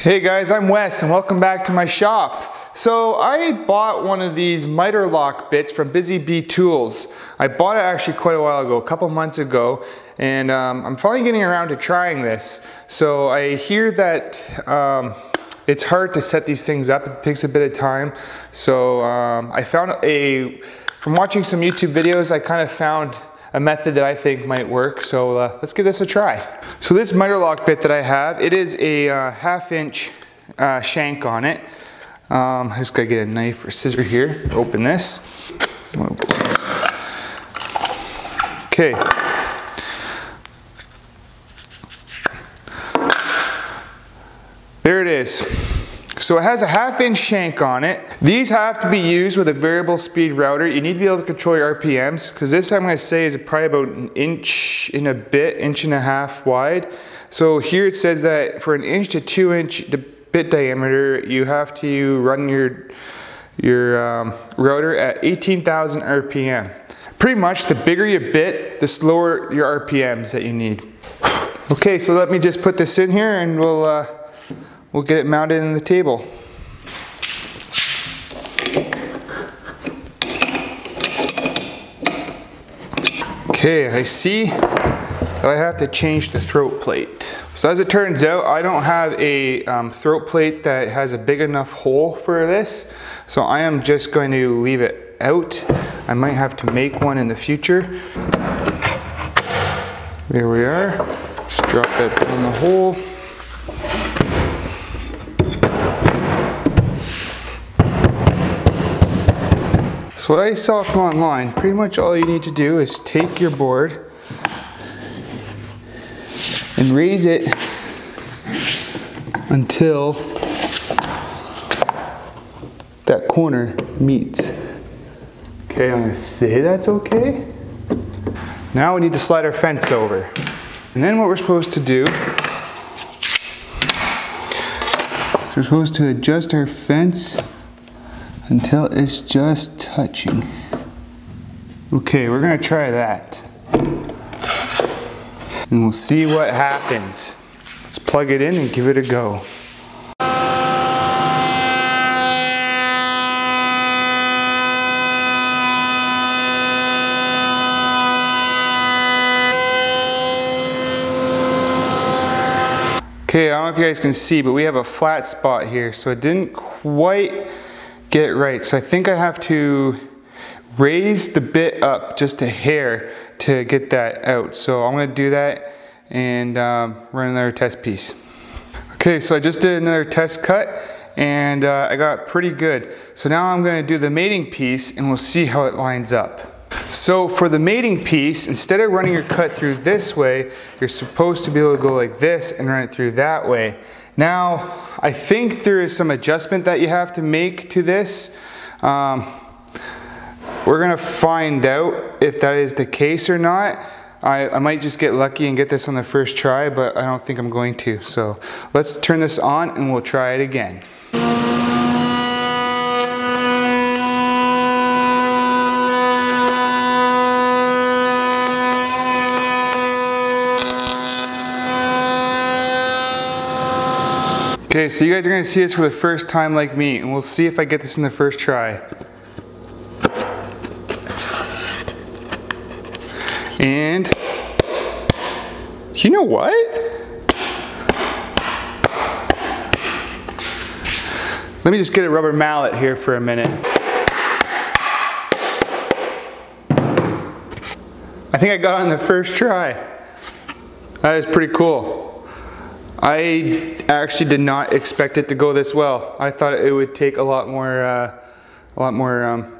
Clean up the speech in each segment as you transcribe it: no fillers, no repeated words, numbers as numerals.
Hey guys, I'm Wes and welcome back to my shop. So I bought one of these miter lock bits from Busy Bee Tools. I bought it actually quite a while ago, a couple months ago, and I'm finally getting around to trying this. So I hear that it's hard to set these things up, it takes a bit of time. So I found from watching some YouTube videos, I kind of found a method that I think might work, so let's give this a try. So this miter lock bit that I have, it is a 1/2 inch shank on it. I just gotta get a knife or scissor here, open this. Okay. There it is. So it has a 1/2 inch shank on it. These have to be used with a variable speed router. You need to be able to control your RPMs, because this I'm going to say is probably about an inch and a bit, inch and a half wide. So here it says that for an inch to 2 inch bit diameter, you have to run your router at 18,000 RPM. Pretty much the bigger your bit, the slower your RPMs that you need. Okay, so let me just put this in here and we'll get it mounted in the table. Okay, I see that I have to change the throat plate. So as it turns out, I don't have a throat plate that has a big enough hole for this. So I am just going to leave it out. I might have to make one in the future. There we are. Just drop that in the hole. So what I saw from online, pretty much all you need to do is take your board and raise it until that corner meets. Okay, I'm gonna say that's okay. Now we need to slide our fence over. And then what we're supposed to do is we're supposed to adjust our fence until it's just touching. Okay, we're gonna try that. And we'll see what happens. Let's plug it in and give it a go. Okay, I don't know if you guys can see, but we have a flat spot here, so it didn't quite get it right. So I think I have to raise the bit up just a hair to get that out. So I'm going to do that and run another test piece. Okay, so I just did another test cut and I got pretty good. So now I'm going to do the mating piece and we'll see how it lines up. So for the mating piece, instead of running your cut through this way, you're supposed to be able to go like this and run it through that way. Now, I think there is some adjustment that you have to make to this. We're gonna find out if that is the case or not. I might just get lucky and get this on the first try, but I don't think I'm going to. So let's turn this on and we'll try it again. Okay, so you guys are going to see this for the first time like me, and we'll see if I get this in the first try. And, you know what? Let me just get a rubber mallet here for a minute. I think I got it on the first try. That is pretty cool. I actually did not expect it to go this well. I thought it would take a lot more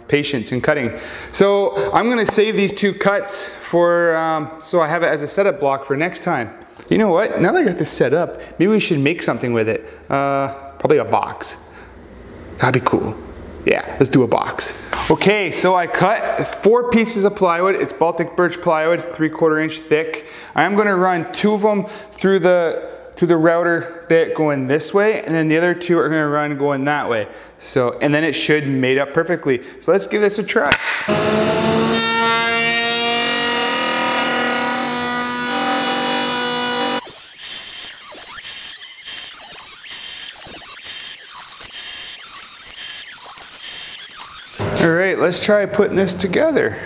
patience in cutting. So I'm gonna save these two cuts for, so I have it as a setup block for next time. You know what, now that I got this set up, maybe we should make something with it. Probably a box. That'd be cool. Yeah, let's do a box. Okay, so I cut 4 pieces of plywood. It's Baltic birch plywood, 3/4 inch thick. I'm gonna run 2 of them through the router bit going this way, and then the other 2 are going to run going that way. So, and then it should mate up perfectly. So let's give this a try. All right, let's try putting this together.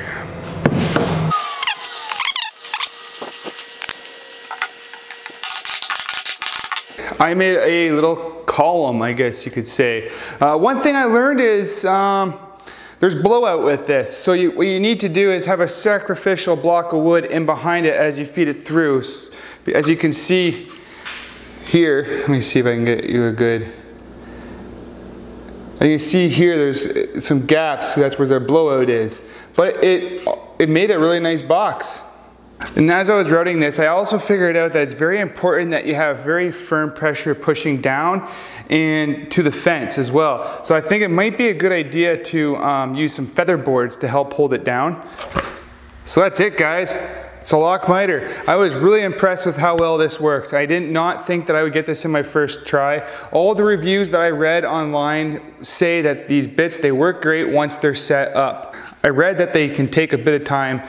I made a little column, I guess you could say. One thing I learned is there's blowout with this. So what you need to do is have a sacrificial block of wood in behind it as you feed it through. As you can see here, let me see if I can get you a good. And you see here there's some gaps, so that's where the blowout is. But it made a really nice box. And as I was routing this, I also figured out that it's very important that you have very firm pressure pushing down and to the fence as well. So I think it might be a good idea to use some feather boards to help hold it down. So that's it, guys. It's a lock miter. I was really impressed with how well this worked. I did not think that I would get this in my first try. All the reviews that I read online say that these bits, they work great once they're set up. I read that they can take a bit of time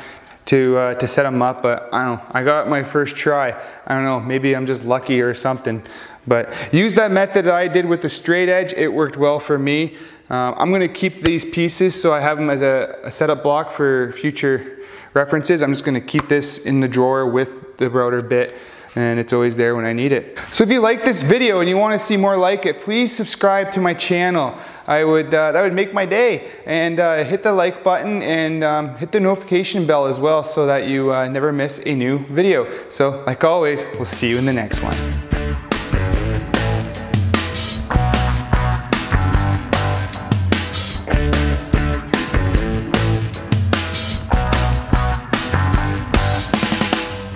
to set them up, but I don't know. I got it my first try. I don't know, maybe I'm just lucky or something. But use that method that I did with the straight edge. It worked well for me. I'm gonna keep these pieces so I have them as a setup block for future references. I'm just gonna keep this in the drawer with the router bit, and it's always there when I need it. So if you like this video and you want to see more like it, please subscribe to my channel. That would make my day. And hit the like button and hit the notification bell as well so that you never miss a new video. So like always, we'll see you in the next one.